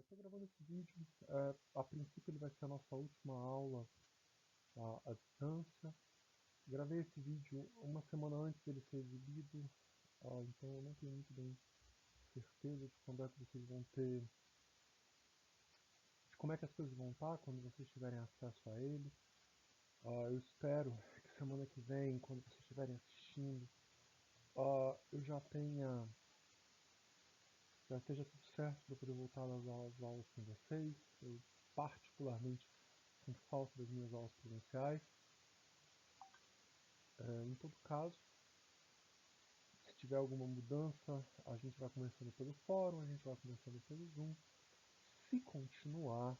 Estou gravando esse vídeo. A princípio ele vai ser a nossa última aula à distância. Gravei esse vídeo uma semana antes dele ser exibido, então eu não tenho muito bem certeza de quando é que vocês vão ter, de como é que as coisas vão estar quando vocês tiverem acesso a ele. Eu espero que semana que vem, quando vocês estiverem assistindo, eu já esteja tudo certo para poder voltar às aulas com vocês. Eu particularmente sinto falta das minhas aulas presenciais. Em todo caso, se tiver alguma mudança, a gente vai conversando pelo fórum, a gente vai conversando pelo Zoom. Se continuar,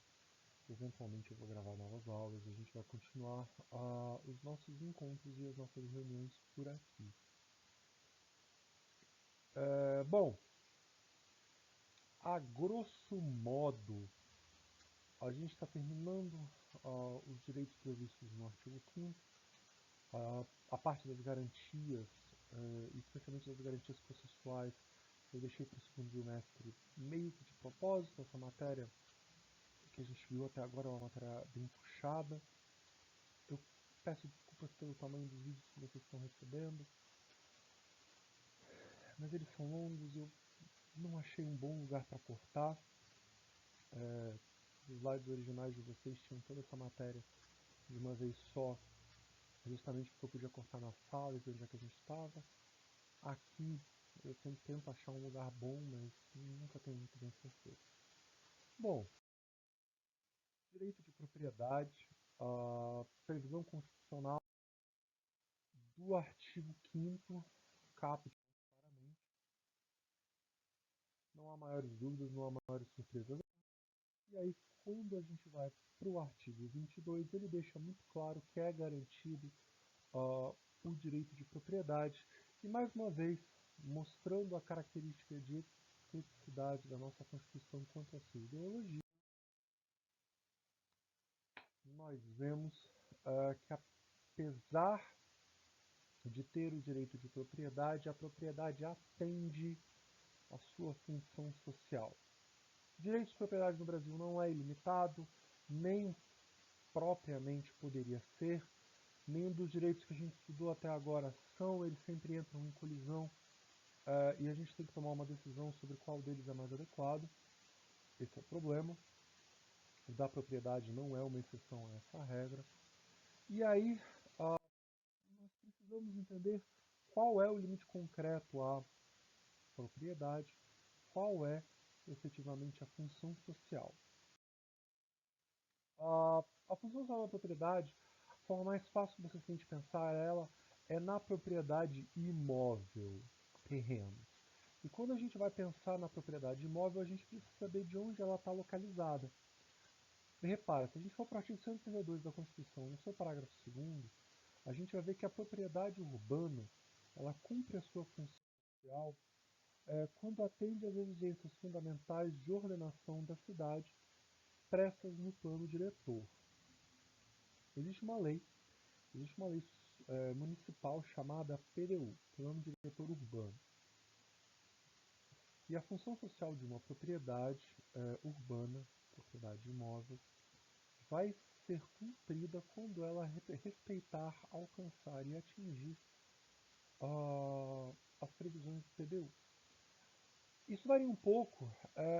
eventualmente eu vou gravar novas aulas, a gente vai continuar os nossos encontros e as nossas reuniões por aqui. Bom, a grosso modo, a gente está terminando os direitos previstos no artigo 5º, a parte das garantias, especialmente das garantias processuais, eu deixei para o segundo bimestre meio que de propósito. Essa matéria que a gente viu até agora é uma matéria bem puxada. Eu peço desculpas pelo tamanho dos vídeos que vocês estão recebendo, mas eles são longos e eu não achei um bom lugar para cortar. Os slides originais de vocês tinham toda essa matéria de uma vez só, justamente porque eu podia cortar na sala e ver onde é que a gente estava. Aqui eu tento achar um lugar bom, mas nunca tenho muito bem certeza. Bom, direito de propriedade, a previsão constitucional do artigo 5º, caput claramente. Não há maiores dúvidas, não há maiores surpresas. E aí, quando a gente vai para o artigo 22, ele deixa muito claro que é garantido o direito de propriedade. E mais uma vez, mostrando a característica de especificidade da nossa Constituição quanto à sua ideologia, nós vemos que apesar de ter o direito de propriedade, a propriedade atende à sua função social. O direito de propriedade no Brasil não é ilimitado, nem propriamente poderia ser. Nenhum dos direitos que a gente estudou até agora são, eles sempre entram em colisão, e a gente tem que tomar uma decisão sobre qual deles é mais adequado. Esse é o problema. O da propriedade não é uma exceção a essa regra. E aí, nós precisamos entender qual é o limite concreto à propriedade, qual é efetivamente a função social. A função social da propriedade, a forma mais fácil que você tem de pensar ela é na propriedade imóvel, terreno. E quando a gente vai pensar na propriedade imóvel, a gente precisa saber de onde ela está localizada. E repara, se a gente for para o artigo 132 da Constituição, no seu parágrafo 2º, a gente vai ver que a propriedade urbana, ela cumpre a sua função social quando atende às exigências fundamentais de ordenação da cidade expressas no plano diretor. Existe uma lei municipal chamada PDU, Plano Diretor Urbano. E a função social de uma propriedade urbana, propriedade imóvel, vai ser cumprida quando ela respeitar, alcançar e atingir as previsões do PDU. Isso varia um pouco,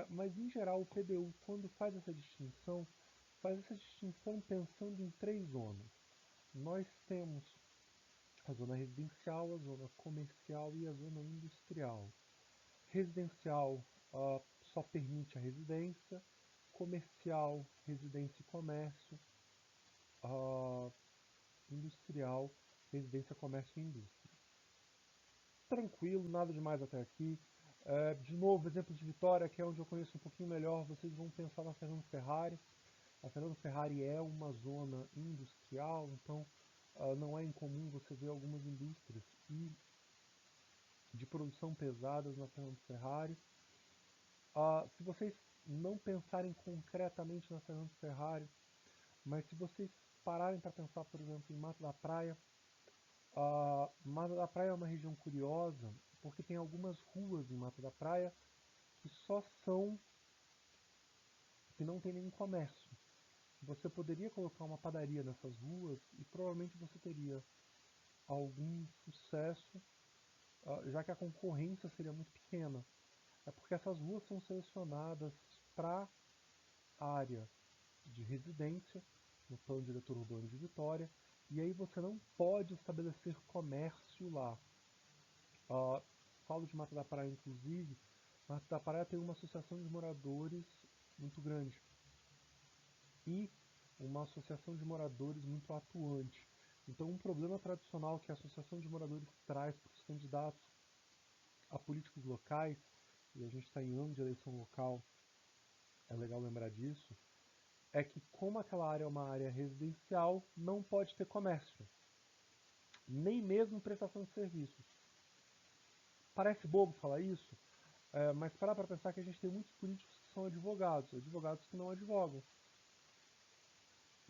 mas em geral o PDU, quando faz essa distinção pensando em 3 zonas. Nós temos a zona residencial, a zona comercial e a zona industrial. Residencial só permite a residência, comercial, residência e comércio, industrial, residência, comércio e indústria. Tranquilo, nada demais até aqui. De novo, exemplo de Vitória, que é onde eu conheço um pouquinho melhor, vocês vão pensar na Fernando Ferrari. A Fernando Ferrari é uma zona industrial, então não é incomum você ver algumas indústrias de produção pesadas na Fernando Ferrari. Se vocês não pensarem concretamente na Fernando Ferrari, mas se vocês pararem para pensar, por exemplo, em Mata da Praia, Mata da Praia é uma região curiosa, porque tem algumas ruas em Mata da Praia que só são que não tem nenhum comércio. Você poderia colocar uma padaria nessas ruas e provavelmente você teria algum sucesso, já que a concorrência seria muito pequena. É porque essas ruas são selecionadas para área de residência, no plano diretor urbano de Vitória, e aí você não pode estabelecer comércio lá. Falo de Mata da Praia, inclusive. Mata da Praia tem uma associação de moradores muito grande e uma associação de moradores muito atuante. Então, um problema tradicional que a associação de moradores traz para os candidatos a políticos locais, e a gente está em ano de eleição local, é legal lembrar disso, é que como aquela área é uma área residencial, não pode ter comércio, nem mesmo prestação de serviços. Parece bobo falar isso, mas para pensar que a gente tem muitos políticos que são advogados que não advogam.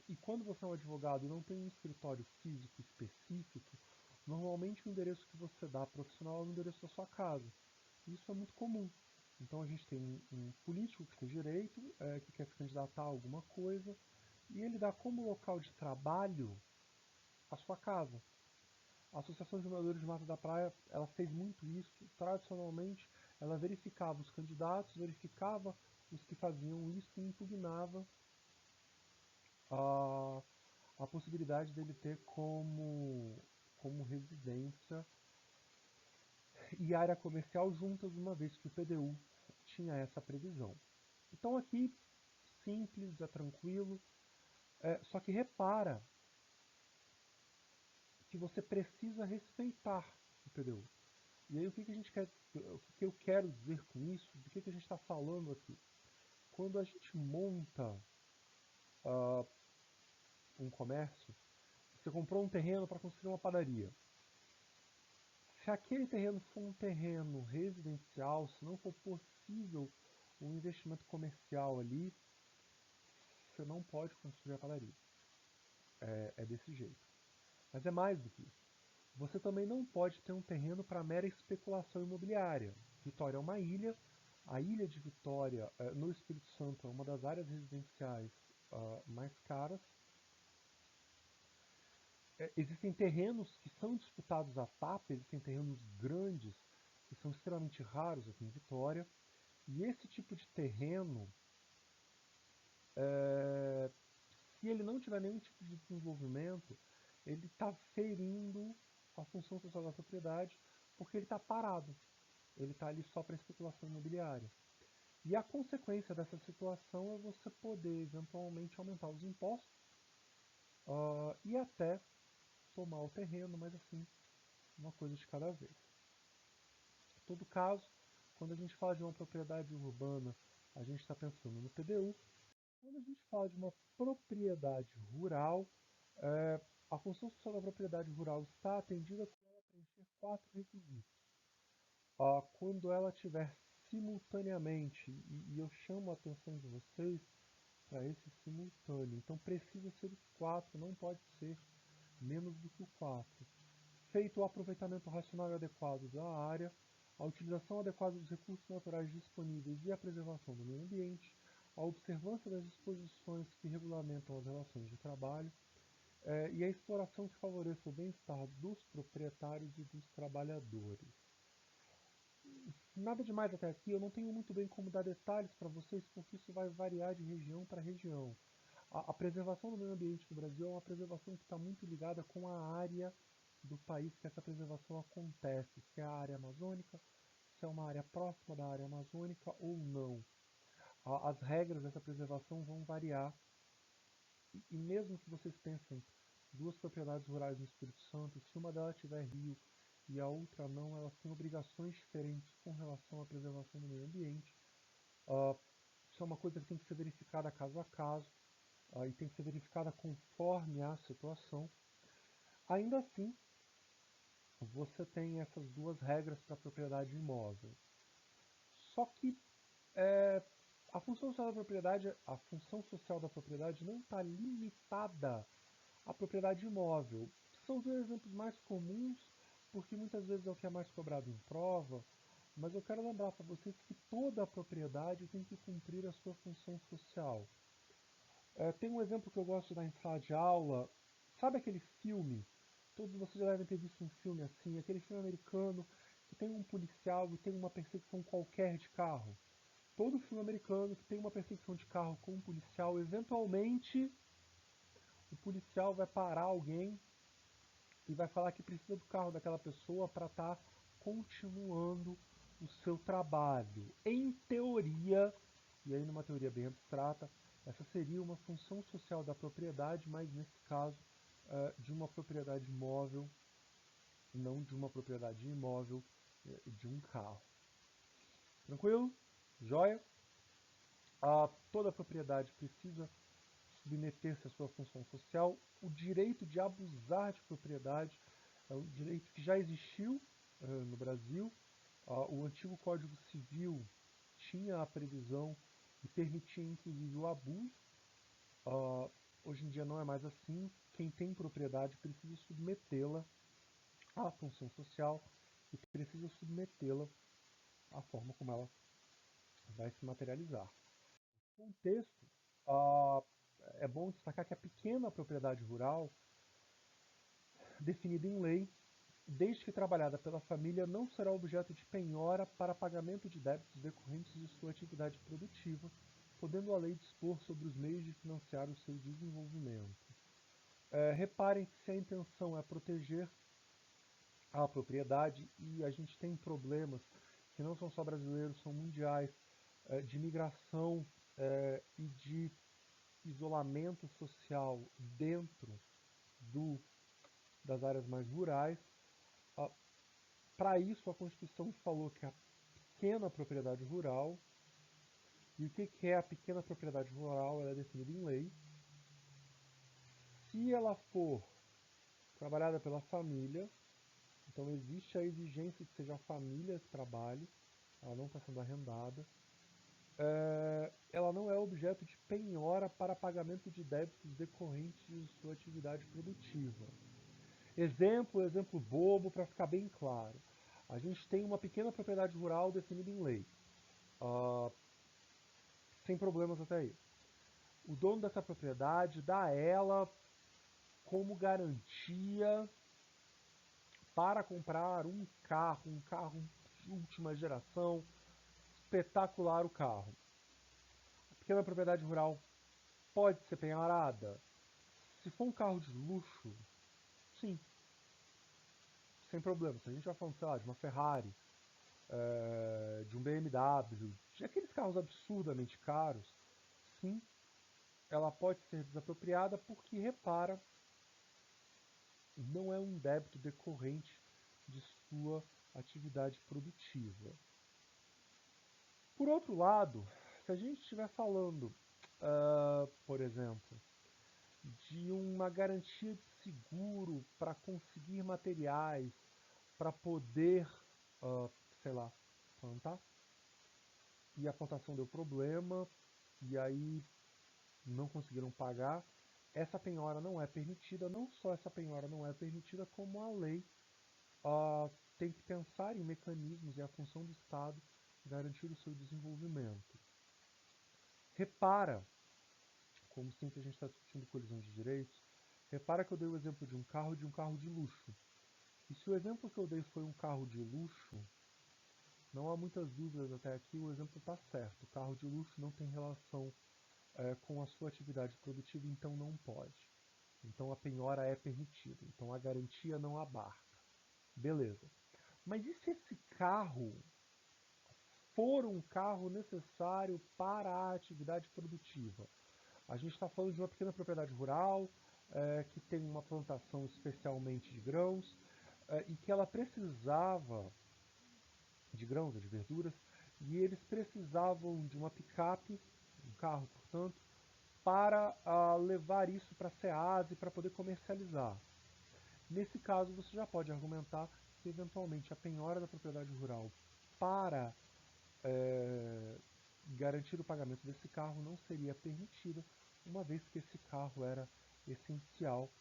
E quando você é um advogado e não tem um escritório físico específico, normalmente o endereço que você dá profissional é o endereço da sua casa. Isso é muito comum. Então a gente tem um político que fez direito, que quer se candidatar a alguma coisa, e ele dá como local de trabalho a sua casa. A Associação de Moradores de Mata da Praia, ela fez muito isso. Tradicionalmente, ela verificava os candidatos, verificava os que faziam isso e impugnava a, a possibilidade dele ter como residência e área comercial juntas, uma vez que o PDU tinha essa previsão. Então aqui, simples, é tranquilo, só que repara que você precisa respeitar o PDU. E aí o que a gente quer, o que eu quero dizer com isso, do que a gente está falando aqui? Quando a gente monta um comércio, você comprou um terreno para construir uma padaria. Se aquele terreno for um terreno residencial, se não for possível um investimento comercial ali, você não pode construir a padaria. É desse jeito. Mas é mais do que isso. Você também não pode ter um terreno para mera especulação imobiliária. Vitória é uma ilha. A ilha de Vitória, no Espírito Santo, é uma das áreas residenciais mais caras. Existem terrenos que são disputados à tapa, existem terrenos grandes que são extremamente raros aqui em Vitória. E esse tipo de terreno, se ele não tiver nenhum tipo de desenvolvimento, ele está ferindo a função social da propriedade porque ele está parado. Ele está ali só para especulação imobiliária. E a consequência dessa situação é você poder eventualmente aumentar os impostos e até tomar o terreno, mas assim, uma coisa de cada vez. Em todo caso, quando a gente fala de uma propriedade urbana, a gente está pensando no PDU. Quando a gente fala de uma propriedade rural, a função social da propriedade rural está atendida quando ela preencher 4 requisitos. Quando ela tiver simultaneamente, e eu chamo a atenção de vocês para esse simultâneo, então precisa ser os 4, não pode ser menos do que o 4. Feito o aproveitamento racional e adequado da área, a utilização adequada dos recursos naturais disponíveis e a preservação do meio ambiente, a observância das disposições que regulamentam as relações de trabalho e a exploração que favoreça o bem-estar dos proprietários e dos trabalhadores. Nada demais até aqui, eu não tenho muito bem como dar detalhes para vocês, porque isso vai variar de região para região. A preservação do meio ambiente no Brasil é uma preservação que está muito ligada com a área do país que essa preservação acontece, se é a área amazônica, se é uma área próxima da área amazônica ou não. As regras dessa preservação vão variar, e mesmo que vocês pensem duas propriedades rurais no Espírito Santo, se uma delas tiver rio e a outra não, elas têm obrigações diferentes com relação à preservação do meio ambiente. Isso é uma coisa que tem que ser verificada caso a caso, e tem que ser verificada conforme a situação. Ainda assim, você tem essas duas regras para a propriedade imóvel. Só que a função social da propriedade, não está limitada à propriedade imóvel. São os exemplos mais comuns, porque muitas vezes é o que é mais cobrado em prova, mas eu quero lembrar para vocês que toda a propriedade tem que cumprir a sua função social. Tem um exemplo que eu gosto de dar em sala de aula. Sabe aquele filme? Todos vocês já devem ter visto um filme assim, aquele filme americano que tem um policial e tem uma perseguição qualquer de carro. Todo filme americano que tem uma perseguição de carro com um policial, eventualmente o policial vai parar alguém e vai falar que precisa do carro daquela pessoa para estar continuando o seu trabalho. Em teoria, e aí numa teoria bem abstrata, essa seria uma função social da propriedade, mas nesse caso de uma propriedade móvel, não de uma propriedade imóvel, de um carro. Tranquilo? Joia? Toda propriedade precisa submeter-se à sua função social. O direito de abusar de propriedade é um direito que já existiu no Brasil. O antigo Código Civil tinha a previsão e permitia inclusive o abuso. Hoje em dia não é mais assim. Quem tem propriedade precisa submetê-la à função social e precisa submetê-la à forma como ela vai se materializar. No contexto, é bom destacar que a pequena propriedade rural, definida em lei, desde que trabalhada pela família, não será objeto de penhora para pagamento de débitos decorrentes de sua atividade produtiva, podendo a lei dispor sobre os meios de financiar o seu desenvolvimento. Reparem que se a intenção é proteger a propriedade, e a gente tem problemas que não são só brasileiros, são mundiais, de migração e de isolamento social dentro das áreas mais rurais. Para isso, a Constituição falou que a pequena propriedade rural, e o que é a pequena propriedade rural, ela é definida em lei. Se ela for trabalhada pela família, então existe a exigência de que seja a família que trabalhe, ela não está sendo arrendada, ela não é objeto de penhora para pagamento de débitos decorrentes de sua atividade produtiva. Exemplo bobo para ficar bem claro. A gente tem uma pequena propriedade rural definida em lei. Sem problemas até aí. O dono dessa propriedade dá a ela como garantia para comprar um carro de última geração, espetacular o carro. A pequena propriedade rural pode ser penhorada? Se for um carro de luxo, sim, sem problema. Se a gente vai falando, sei lá, de uma Ferrari, de um BMW, de aqueles carros absurdamente caros, sim, ela pode ser desapropriada porque, repara, não é um débito decorrente de sua atividade produtiva. Por outro lado, se a gente estiver falando, por exemplo, de uma garantia de seguro para conseguir materiais, para poder, sei lá, plantar, e a plantação deu problema, e aí não conseguiram pagar, essa penhora não é permitida. Não só essa penhora não é permitida, como a lei tem que pensar em mecanismos e a função do Estado garantir o seu desenvolvimento. Repara, como sempre a gente está discutindo colisão de direitos, repara que eu dei o exemplo de um carro e de um carro de luxo. E se o exemplo que eu dei foi um carro de luxo, não há muitas dúvidas até aqui, o exemplo está certo. O carro de luxo não tem relação com a sua atividade produtiva, então não pode. Então a penhora é permitida, então a garantia não abarca. Beleza. Mas e se esse carro for um carro necessário para a atividade produtiva? A gente está falando de uma pequena propriedade rural, que tem uma plantação especialmente de grãos, e que ela precisava de grãos ou de verduras, e eles precisavam de uma picape, um carro, portanto, para levar isso para a SEASA para poder comercializar. Nesse caso, você já pode argumentar que, eventualmente, a penhora da propriedade rural para garantir o pagamento desse carro não seria permitida, uma vez que esse carro era essencial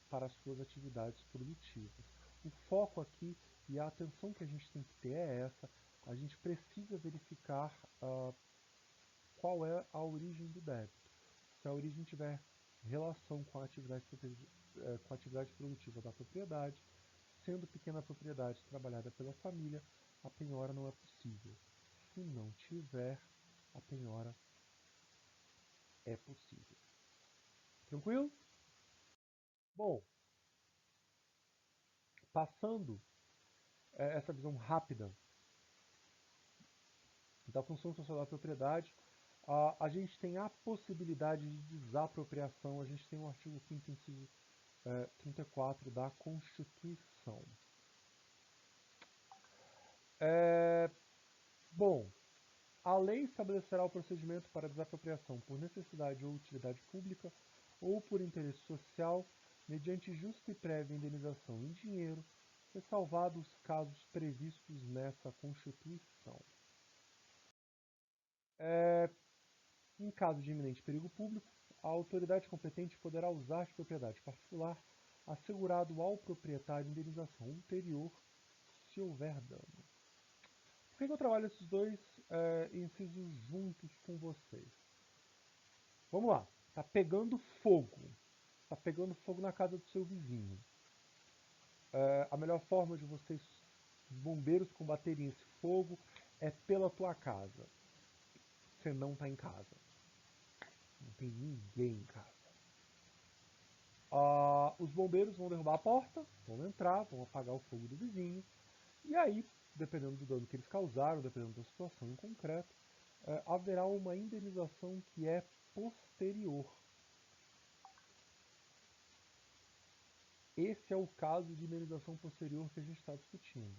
para as suas atividades produtivas. O foco aqui e a atenção que a gente tem que ter é essa, a gente precisa verificar qual é a origem do débito. Se a origem tiver relação com a atividade produtiva da propriedade, sendo pequena propriedade trabalhada pela família, a penhora não é possível. Se não tiver, a penhora é possível. Tranquilo? Bom, passando essa visão rápida da função social da propriedade, a gente tem a possibilidade de desapropriação, a gente tem o artigo 5º, inciso 34 da Constituição. Bom, a lei estabelecerá o procedimento para desapropriação por necessidade ou utilidade pública ou por interesse social, mediante justa e prévia indenização em dinheiro, ressalvados os casos previstos nessa Constituição. Em caso de iminente perigo público, a autoridade competente poderá usar de propriedade particular, assegurado ao proprietário indenização ulterior, se houver dano. Por que eu trabalho esses dois incisos juntos com vocês? Vamos lá. Tá pegando fogo. Tá pegando fogo na casa do seu vizinho. A melhor forma de vocês, bombeiros, combaterem esse fogo é pela tua casa. Você não tá em casa. Não tem ninguém em casa. Os bombeiros vão derrubar a porta, vão entrar, vão apagar o fogo do vizinho. E aí, dependendo do dano que eles causaram, dependendo da situação em concreto, haverá uma indenização que é posterior. Esse é o caso de indenização posterior que a gente está discutindo.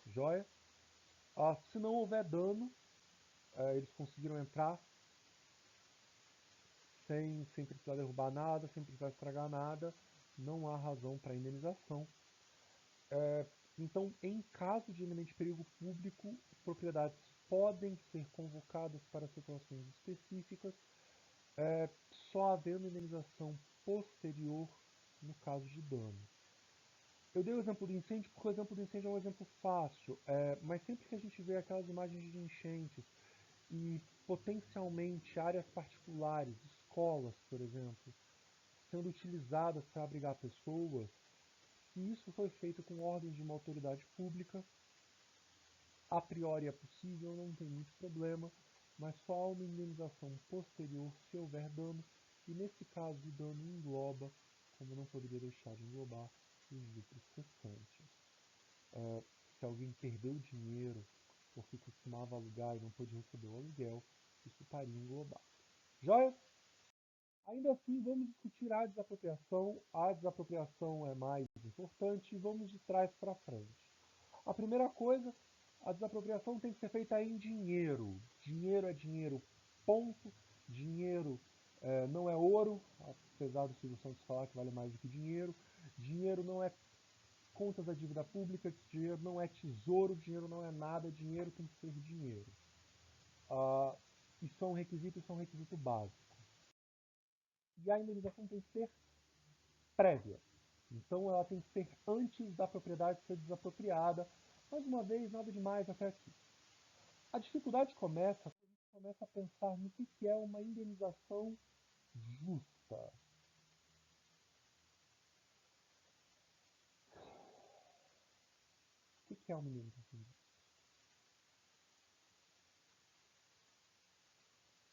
Joia? Se não houver dano, eles conseguiram entrar sem precisar derrubar nada, sem precisar estragar nada, não há razão para indenização. Então, em caso de iminente perigo público, propriedades podem ser convocadas para situações específicas, só havendo indenização posterior no caso de dano. Eu dei o exemplo do incêndio porque o exemplo do incêndio é um exemplo fácil, mas sempre que a gente vê aquelas imagens de enchentes e potencialmente áreas particulares, escolas, por exemplo, sendo utilizadas para abrigar pessoas, se isso foi feito com ordens de uma autoridade pública, a priori é possível, não tem muito problema, mas só há uma indenização posterior se houver dano, e nesse caso o dano engloba, como não poderia deixar de englobar, os lucros restantes. Se alguém perdeu dinheiro porque costumava alugar e não pôde receber o aluguel, isso estaria englobado. Joia? Ainda assim, vamos discutir a desapropriação. A desapropriação é mais importante e vamos de trás para frente. A primeira coisa, a desapropriação tem que ser feita em dinheiro. Dinheiro é dinheiro, ponto. Dinheiro não é ouro, apesar do Silvio Santos falar que vale mais do que dinheiro. Dinheiro não é contas da dívida pública, dinheiro não é tesouro, dinheiro não é nada, dinheiro tem que ser dinheiro. Isso é um requisito básico. E a indenização tem que ser prévia. Então ela tem que ser antes da propriedade ser desapropriada. Mais uma vez, nada demais até aqui. A dificuldade começa quando a gente começa a pensar no que é uma indenização justa. O que é uma indenização justa?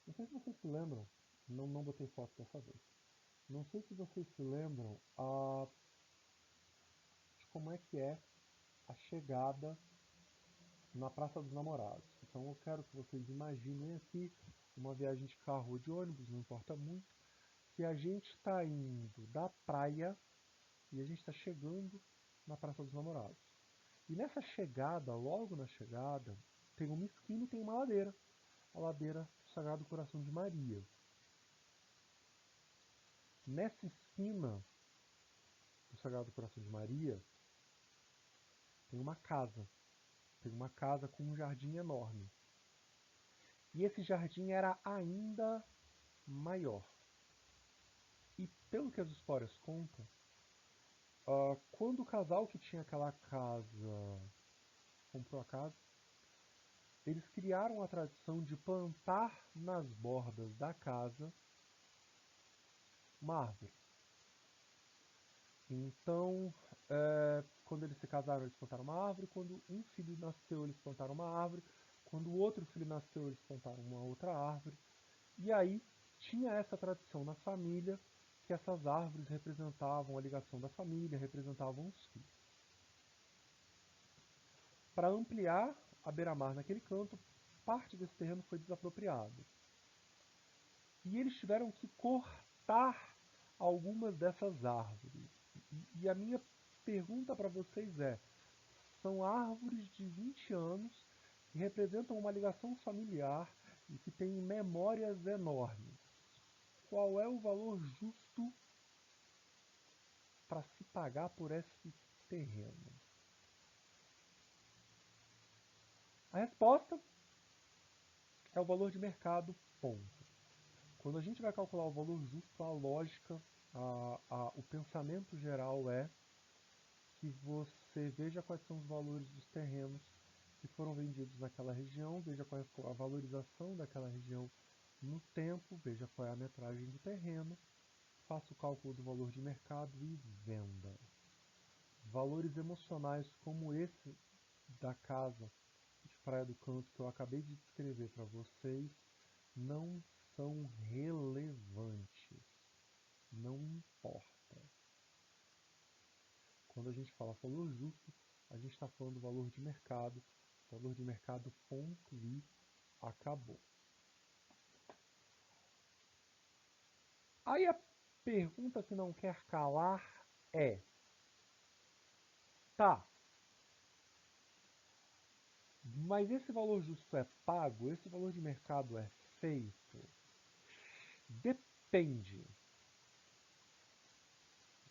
Não sei se vocês se lembram, não botei foto dessa vez. Não sei se vocês se lembram de como é a chegada na Praça dos Namorados. Então eu quero que vocês imaginem aqui uma viagem de carro ou de ônibus, não importa muito, que a gente está indo da praia e a gente está chegando na Praça dos Namorados. E nessa chegada, logo na chegada, tem uma esquina e tem uma ladeira. A ladeira do Sagrado Coração de Maria. Nessa esquina do Sagrado Coração de Maria, tem uma casa. Tem uma casa com um jardim enorme. E esse jardim era ainda maior. E pelo que as histórias contam, quando o casal que tinha aquela casa comprou a casa, eles criaram a tradição de plantar nas bordas da casa uma árvore. Então, quando eles se casaram, eles plantaram uma árvore. Quando um filho nasceu, eles plantaram uma árvore. Quando o outro filho nasceu, eles plantaram uma outra árvore. E aí tinha essa tradição na família que essas árvores representavam a ligação da família, representavam os filhos. Para ampliar a beira-mar naquele canto, parte desse terreno foi desapropriado. E eles tiveram que cortar algumas dessas árvores. E a minha pergunta para vocês é: são árvores de 20 anos que representam uma ligação familiar e que têm memórias enormes. Qual é o valor justo para se pagar por esse terreno? A resposta é o valor de mercado, ponto. Quando a gente vai calcular o valor justo, a lógica, o pensamento geral é que você veja quais são os valores dos terrenos que foram vendidos naquela região, veja qual é a valorização daquela região no tempo, veja qual é a metragem do terreno, faça o cálculo do valor de mercado e venda. Valores emocionais como esse da casa de Praia do Canto que eu acabei de descrever para vocês não são relevantes, não importa. Quando a gente fala valor justo, a gente está falando do valor de mercado, ponto e acabou. Aí a pergunta que não quer calar é: tá, mas esse valor justo é pago? Esse valor de mercado é feito? Depende.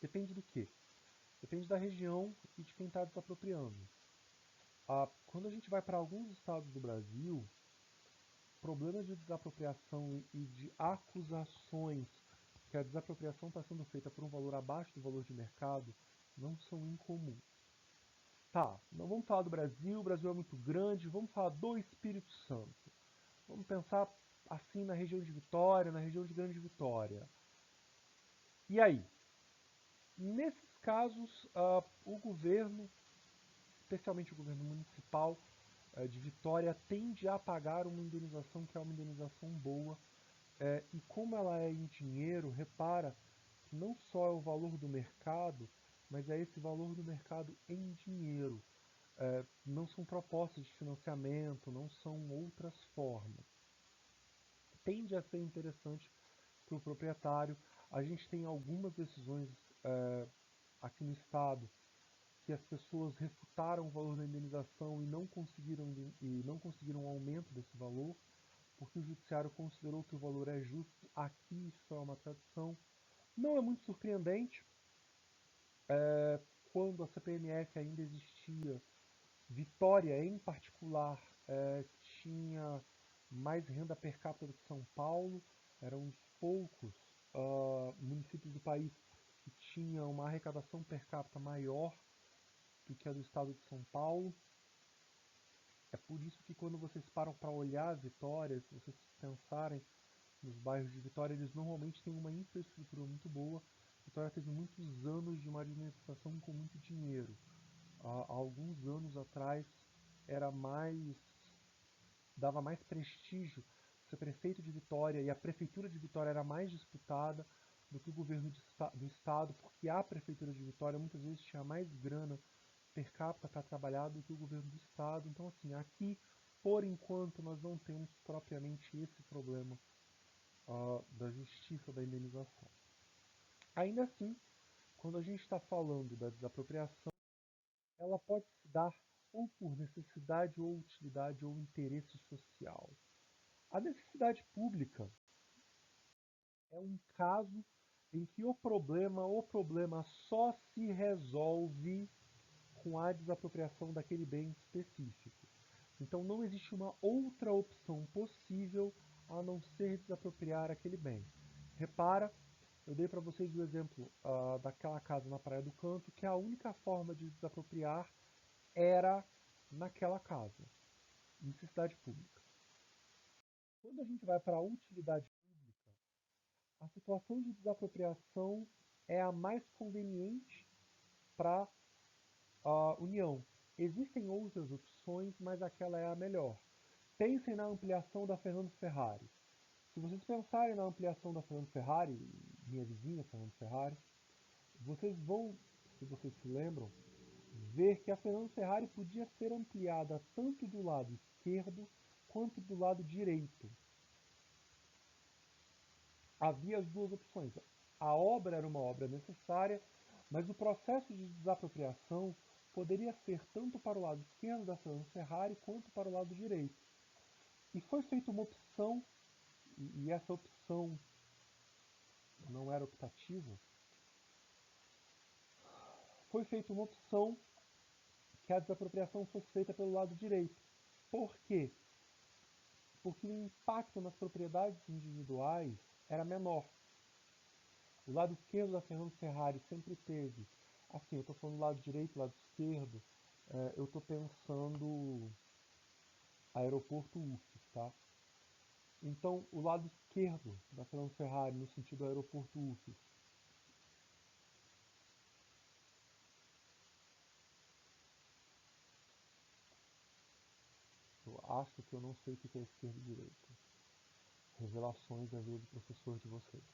Depende do quê? Depende da região e de quem está desapropriando. Quando a gente vai para alguns estados do Brasil, problemas de desapropriação e de acusações que a desapropriação está sendo feita por um valor abaixo do valor de mercado não são incomuns. Tá, não vamos falar do Brasil, o Brasil é muito grande, vamos falar do Espírito Santo. Vamos pensar assim na região de Vitória, na região de Grande Vitória. E aí? Nesses casos, o governo, especialmente o governo municipal de Vitória, tende a pagar uma indenização que é uma indenização boa. E como ela é em dinheiro, repara que não só é o valor do mercado, mas é esse valor do mercado em dinheiro. Não são propostas de financiamento, não são outras formas. Tende a ser interessante para o proprietário. A gente tem algumas decisões aqui no estado que as pessoas refutaram o valor da indenização e não conseguiram um aumento desse valor, porque o judiciário considerou que o valor é justo. Aqui isso é uma tradição. Não é muito surpreendente. Quando a CPMF ainda existia, Vitória, em particular, tinha mais renda per capita do que São Paulo. Era um dos poucos municípios do país que tinha uma arrecadação per capita maior do que a do estado de São Paulo. É por isso que quando vocês param para olhar Vitória, se vocês pensarem nos bairros de Vitória, eles normalmente têm uma infraestrutura muito boa. Vitória teve muitos anos de uma administração com muito dinheiro. Há alguns anos atrás dava mais prestígio ser prefeito de Vitória, e a prefeitura de Vitória era mais disputada do que o governo do estado, porque a prefeitura de Vitória muitas vezes tinha mais grana per capita para trabalhar do que o governo do estado. Então, assim, aqui, por enquanto, nós não temos propriamente esse problema da justiça da indenização. Ainda assim, quando a gente está falando da desapropriação, ela pode se dar ou por necessidade ou utilidade ou interesse social. A necessidade pública é um caso em que o problema só se resolve com a desapropriação daquele bem específico. Então não existe uma outra opção possível a não ser desapropriar aquele bem. Repara, eu dei para vocês o exemplo daquela casa na Praia do Canto, que a única forma de desapropriar era naquela casa. necessidade pública. Quando a gente vai para a utilidade pública, a situação de desapropriação é a mais conveniente para a União. Existem outras opções, mas aquela é a melhor. Pensem na ampliação da Fernando Ferrari. Se vocês pensarem na ampliação da Fernando Ferrari, minha vizinha Fernando Ferrari, vocês vão, se vocês se lembram, ver que a Fernando Ferrari podia ser ampliada tanto do lado esquerdo quanto do lado direito. Havia as duas opções. A obra era uma obra necessária, mas o processo de desapropriação poderia ser tanto para o lado esquerdo da Fernando Ferrari quanto para o lado direito. E foi feita uma opção, e essa opção não era optativa, foi feita uma opção que a desapropriação fosse feita pelo lado direito. Por quê? Porque o impacto nas propriedades individuais era menor. O lado esquerdo da Fernando Ferrari sempre teve, assim, eu estou falando do lado direito, lado esquerdo, eu estou pensando aeroporto UFES, tá? Então, o lado esquerdo da Fernando Ferrari, no sentido aeroporto UFES, eu acho que eu não sei o que é esquerda e direita. Revelações da vida do professor de vocês.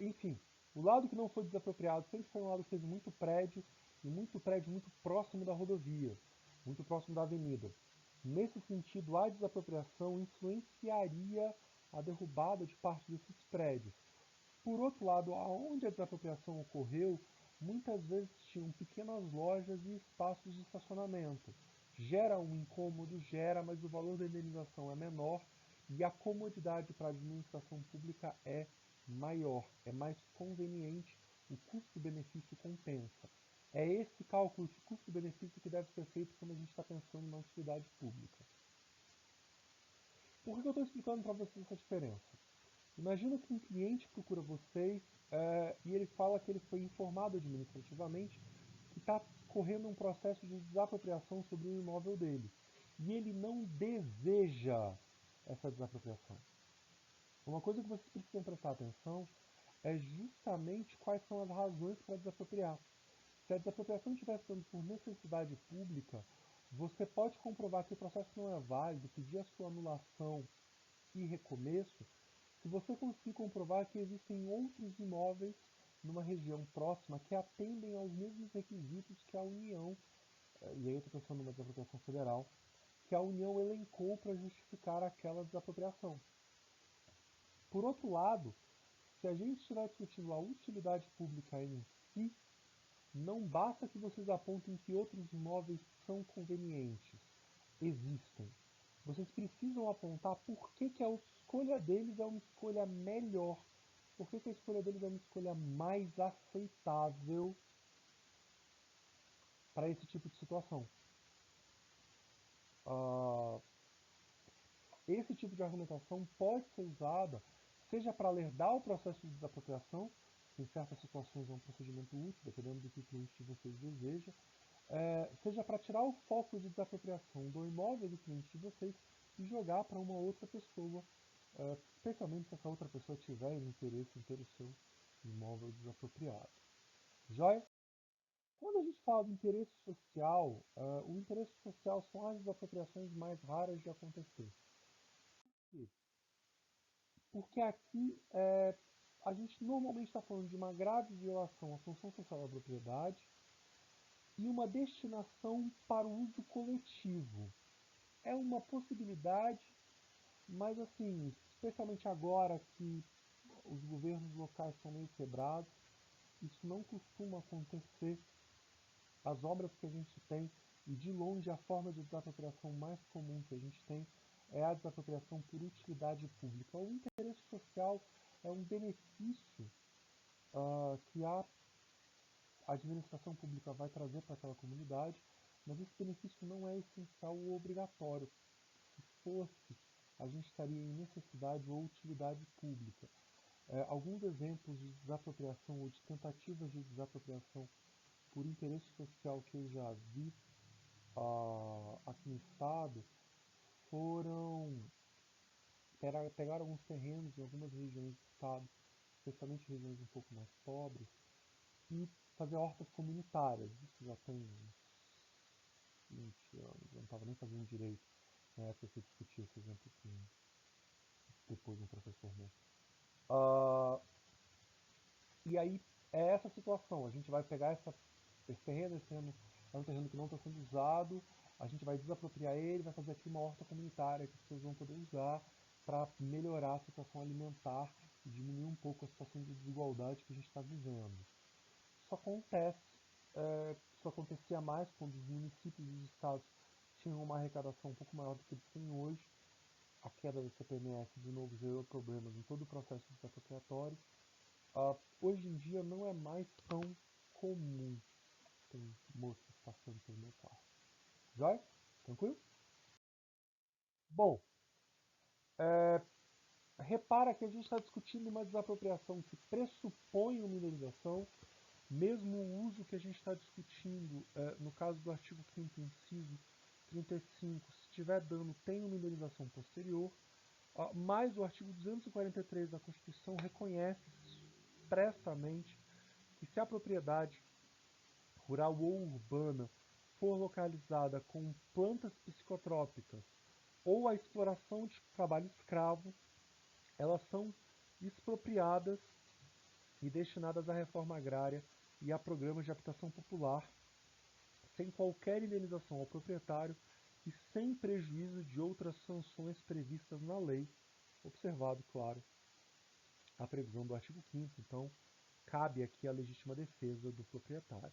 Enfim, o lado que não foi desapropriado sempre foi um lado que teve muito prédio, e muito prédio muito próximo da rodovia, muito próximo da avenida. Nesse sentido, a desapropriação influenciaria a derrubada de parte desses prédios. Por outro lado, aonde a desapropriação ocorreu, muitas vezes tinham pequenas lojas e espaços de estacionamento. Gera um incômodo, gera, mas o valor da indenização é menor e a comodidade para a administração pública é maior, é mais conveniente, o custo-benefício compensa. É esse cálculo de custo-benefício que deve ser feito quando a gente está pensando na utilidade pública. Por que eu estou explicando para vocês essa diferença? Imagina que um cliente procura vocês e ele fala que ele foi informado administrativamente que está correndo um processo de desapropriação sobre o imóvel dele. E ele não deseja essa desapropriação. Uma coisa que vocês precisam prestar atenção é justamente quais são as razões para desapropriar. Se a desapropriação estiver sendo por necessidade pública, você pode comprovar que o processo não é válido, pedir a sua anulação e recomeço, se você conseguir comprovar que existem outros imóveis numa região próxima que atendem aos mesmos requisitos que a União, e aí eu estou pensando numa desapropriação federal, que a União elencou para justificar aquela desapropriação. Por outro lado, se a gente estiver discutindo a utilidade pública em si, não basta que vocês apontem que outros imóveis são convenientes. Existem. Vocês precisam apontar por que a escolha deles é uma escolha melhor. Por que a escolha deles é uma escolha mais aceitável para esse tipo de situação. Uh, Esse tipo de argumentação pode ser usada, seja para alertar o processo de desapropriação, que em certas situações é um procedimento útil, dependendo do que o cliente de vocês deseja, seja para tirar o foco de desapropriação do imóvel do cliente de vocês e jogar para uma outra pessoa, especialmente se essa outra pessoa tiver interesse em ter o seu imóvel desapropriado. Joia? Quando a gente fala de interesse social, o interesse social são as desapropriações mais raras de acontecer. Porque aqui a gente normalmente está falando de uma grave violação à função social da propriedade e uma destinação para o uso coletivo. É uma possibilidade, mas assim, especialmente agora que os governos locais estão meio quebrados, isso não costuma acontecer. As obras que a gente tem, e de longe a forma de desapropriação mais comum que a gente tem, é a desapropriação por utilidade pública. O interesse social é um benefício que a administração pública vai trazer para aquela comunidade, mas esse benefício não é essencial ou obrigatório. Se fosse, a gente estaria em necessidade ou utilidade pública. Alguns exemplos de desapropriação ou de tentativas de desapropriação por interesse social que eu já vi aqui no estado pegaram alguns terrenos em algumas regiões do estado, especialmente regiões um pouco mais pobres, e fazer hortas comunitárias. Isso já tem uns 20 anos, eu não estava nem fazendo direito na época que eu discuti esse exemplo com depois um professor meu. E aí é essa situação, a gente vai pegar esse terreno é um terreno que não está sendo usado, a gente vai desapropriar ele, vai fazer aqui uma horta comunitária que as pessoas vão poder usar para melhorar a situação alimentar e diminuir um pouco a situação de desigualdade que a gente está vivendo. Isso acontece, isso acontecia mais quando os municípios e os estados tinham uma arrecadação um pouco maior do que eles têm hoje. A queda da CPMF, de novo, gerou problemas em todo o processo desapropriatório. Hoje em dia não é mais tão comum. Tem moças passando pelo meu carro. Vai? Tranquilo? Bom, repara que a gente está discutindo uma desapropriação que pressupõe uma indenização, mesmo o uso que a gente está discutindo, no caso do artigo 5º, inciso 35, se tiver dano, tem uma indenização posterior, mas o artigo 243 da Constituição reconhece expressamente que se a propriedade rural ou urbana for localizada com plantas psicotrópicas ou a exploração de trabalho escravo, elas são expropriadas e destinadas à reforma agrária e a programas de habitação popular, sem qualquer indenização ao proprietário e sem prejuízo de outras sanções previstas na lei, observado, claro, a previsão do artigo 5º, então cabe aqui a legítima defesa do proprietário.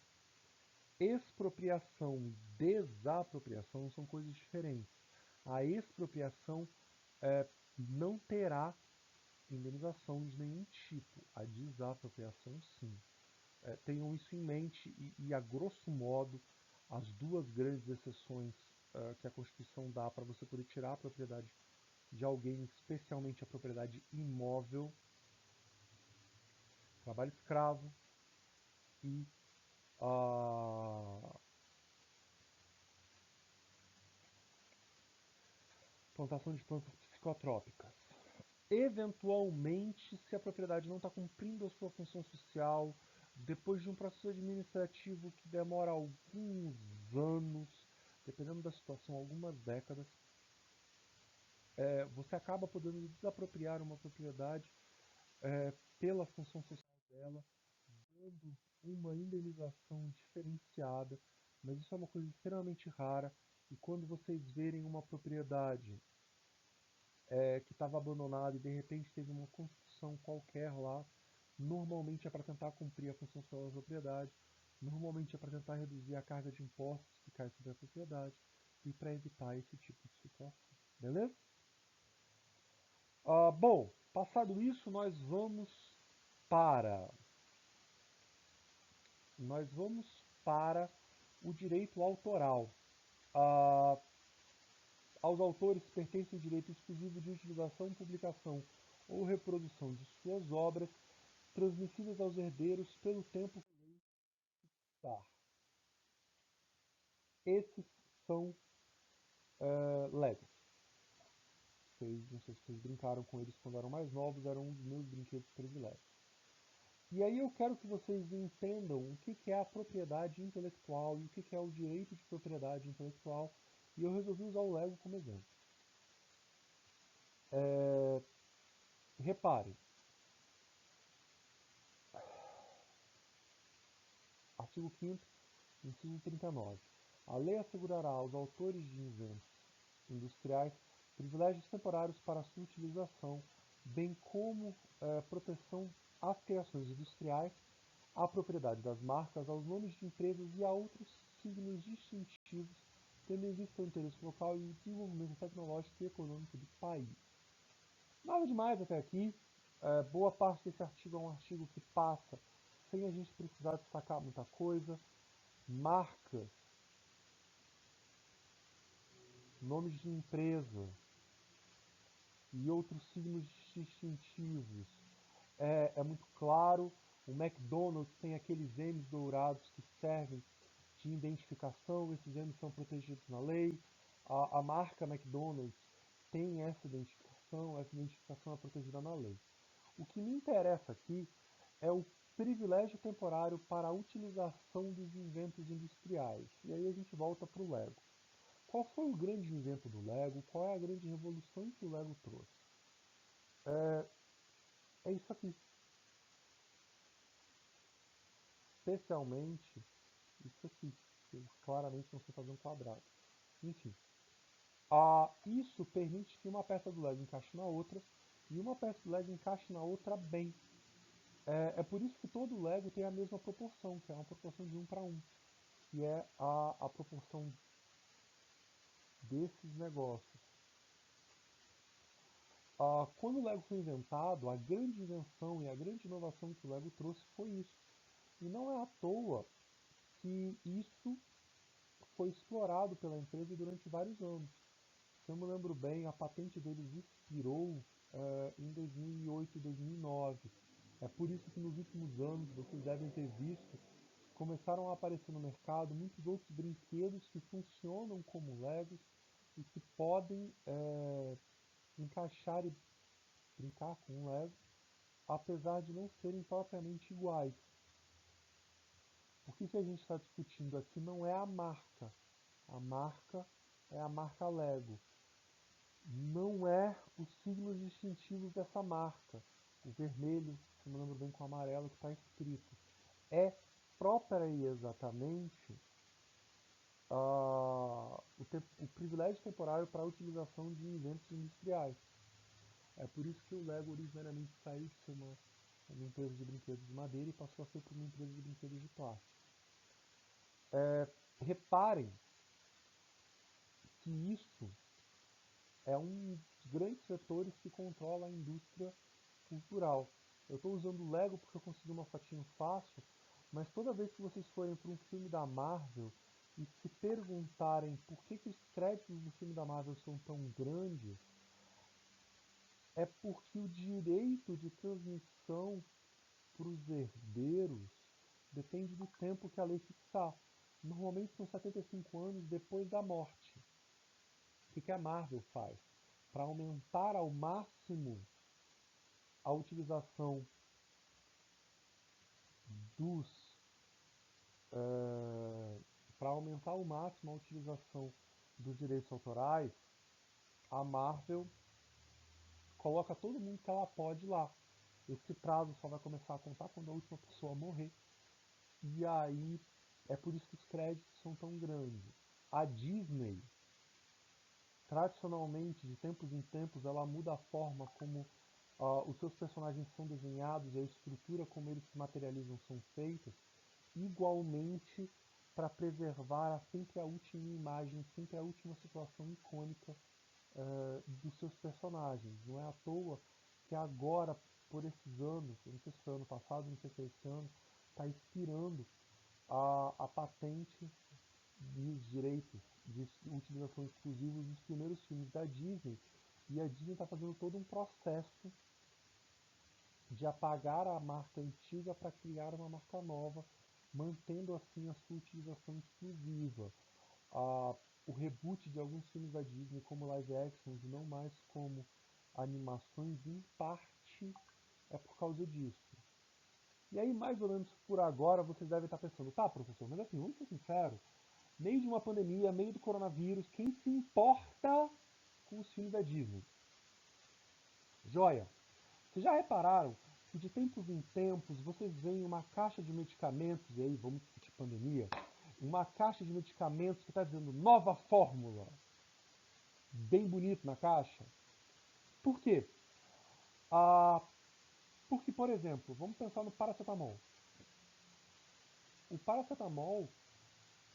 Expropriação e desapropriação são coisas diferentes. A expropriação não terá indenização de nenhum tipo. A desapropriação, sim. Tenham isso em mente e, a grosso modo, as duas grandes exceções que a Constituição dá para você poder tirar a propriedade de alguém, especialmente a propriedade imóvel, trabalho escravo e a plantação de plantas psicotrópicas. Eventualmente, se a propriedade não está cumprindo a sua função social, depois de um processo administrativo que demora alguns anos, dependendo da situação, algumas décadas, você acaba podendo desapropriar uma propriedade pela função social dela, dando uma indenização diferenciada, mas isso é uma coisa extremamente rara, e quando vocês verem uma propriedade que estava abandonada e de repente teve uma construção qualquer lá, normalmente é para tentar cumprir a função social da propriedade, normalmente é para tentar reduzir a carga de impostos que cai sobre a propriedade e para evitar esse tipo de situação. Beleza? Bom, passado isso, para nós vamos para o direito autoral. Aos autores pertence o direito exclusivo de utilização, publicação ou reprodução de suas obras, transmitidas aos herdeiros pelo tempo que lei dar. Esses são legos. Não sei se vocês brincaram com eles quando eram mais novos, eram um dos meus brinquedos prediletos. E aí eu quero que vocês entendam o que é a propriedade intelectual e o que é o direito de propriedade intelectual, e eu resolvi usar o Lego como exemplo. Reparem, artigo 5º, inciso 39. A lei assegurará aos autores de inventos industriais privilégios temporários para sua utilização, bem como proteção às criações industriais, à propriedade das marcas, aos nomes de empresas e a outros signos distintivos, tendo em vista o interesse local e o desenvolvimento tecnológico e econômico do país. Nada demais até aqui. Boa parte desse artigo é um artigo que passa sem a gente precisar destacar muita coisa. Marcas, nomes de empresa e outros signos distintivos. É muito claro. O McDonald's tem aqueles M's dourados que servem de identificação, esses M's são protegidos na lei. A marca McDonald's tem essa identificação é protegida na lei. O que me interessa aqui é o privilégio temporário para a utilização dos inventos industriais. E aí a gente volta para o Lego. Qual foi o grande invento do Lego? Qual é a grande revolução que o Lego trouxe? É isso aqui. Especialmente isso aqui. Eu claramente não sei fazer um quadrado. Enfim. Isso permite que uma peça do Lego encaixe na outra e uma peça do Lego encaixe na outra bem. É por isso que todo Lego tem a mesma proporção, que é uma proporção de 1 para 1, que é a proporção desses negócios. Quando o Lego foi inventado, a grande invenção e a grande inovação que o Lego trouxe foi isso. E não é à toa que isso foi explorado pela empresa durante vários anos. Se eu me lembro bem, a patente deles expirou em 2008 e 2009. É por isso que nos últimos anos, vocês devem ter visto, começaram a aparecer no mercado muitos outros brinquedos que funcionam como Legos e que podem encaixar e brincar com o Lego, apesar de não serem propriamente iguais. Porque o que a gente está discutindo aqui não é a marca. A marca é a marca Lego. Não é os signos distintivos dessa marca. O vermelho, se não lembro bem, com o amarelo que está escrito. É própria e exatamente o privilégio temporário para a utilização de inventos industriais. É por isso que o Lego originariamente saiu de ser uma empresa de brinquedos de madeira e passou a ser para uma empresa de brinquedos de plástico. Reparem que isso é um dos grandes setores que controla a indústria cultural. Eu estou usando o Lego porque eu consegui uma fotinho fácil, mas toda vez que vocês forem para um filme da Marvel e se perguntarem por que os créditos do filme da Marvel são tão grandes, é porque o direito de transmissão para os herdeiros depende do tempo que a lei fixar. Normalmente são 75 anos depois da morte. O que a Marvel faz? Para aumentar ao máximo a utilização dos. Para aumentar ao máximo a utilização dos direitos autorais, a Marvel coloca todo mundo que ela pode lá. Esse prazo só vai começar a contar quando a última pessoa morrer. E aí é por isso que os créditos são tão grandes. A Disney, tradicionalmente, de tempos em tempos, ela muda a forma como os seus personagens são desenhados e a estrutura como eles se materializam são feitas, igualmente para preservar sempre a última imagem, sempre a última situação icônica dos seus personagens. Não é à toa que agora, por esses anos, eu não sei se foi ano passado, não sei se foi esse ano, está expirando a patente e os direitos de utilização exclusivos dos primeiros filmes da Disney. E a Disney está fazendo todo um processo de apagar a marca antiga para criar uma marca nova, mantendo assim a sua utilização exclusiva. O reboot de alguns filmes da Disney como live actions e não mais como animações, em parte é por causa disso. E aí, mais ou menos por agora, vocês devem estar pensando, tá, professor, mas assim, vamos ser sinceros, meio de uma pandemia, meio do coronavírus, quem se importa com os filmes da Disney? Joia! Vocês já repararam que de tempos em tempos vocês veem uma caixa de medicamentos, e aí vamos discutir pandemia, uma caixa de medicamentos que está dizendo nova fórmula, bem bonito na caixa? Por quê? Ah, porque, por exemplo, vamos pensar no paracetamol. O paracetamol